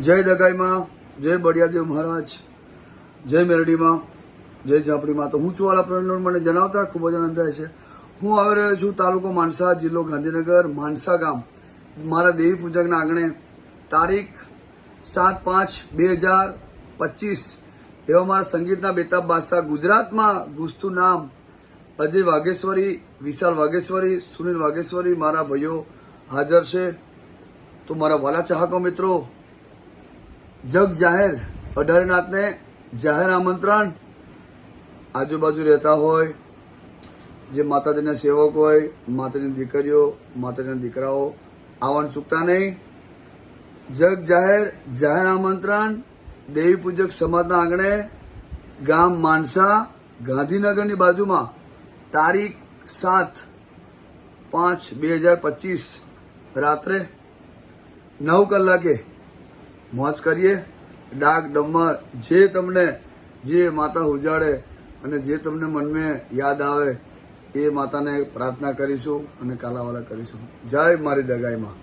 જય દગાઈમાં, જય બળિયાદેવ મહારાજ, જય મેરડીમાં, જય ઝાપડીમાં. તો હું છું વાલા પ્રવીણ, મને જણાવતા ખૂબ જ આનંદ થાય છે. હું આવી રહ્યો છું તાલુકો માણસા, જિલ્લો ગાંધીનગર, માણસા ગામ, મારા દેવી પૂજકના આંગણે તારીખ 7/5/2025 એવા મારા સંગીતના બેતાબ બાદશાહ, ગુજરાતમાં ગુસ્તું નામ અજય વાઘેશ્વરી, વિશાલ વાઘેશ્વરી, સુનિલ વાઘેશ્વરી, મારા ભાઈઓ હાજર છે. તો મારા વાલા ચાહકો મિત્રો, જગ જાહેર 18 નાથને જાહેર આમંત્રણ. આજુબાજુ રહેતા હોય, જે માતાજીના સેવક હોય, માતાજીની દીકરીઓ, માતાજીના દીકરાઓ, આવવાનું ચૂકતા નહીં. જગ જાહેર આમંત્રણ દેવી પૂજક સમાજના આંગણે, ગામ માણસા, ગાંધીનગરની બાજુમાં, તારીખ 7/5/2025 રાત્રે 9 કલાકે મોજ કરીએ. ડાક ડમર જે માતા ઉજાડે અને જે તમને મનમાં યાદ આવે એ માતાને પ્રાર્થના કરીશું અને કાલાવાલા કરીશું. જય મારી દગાઈમાં.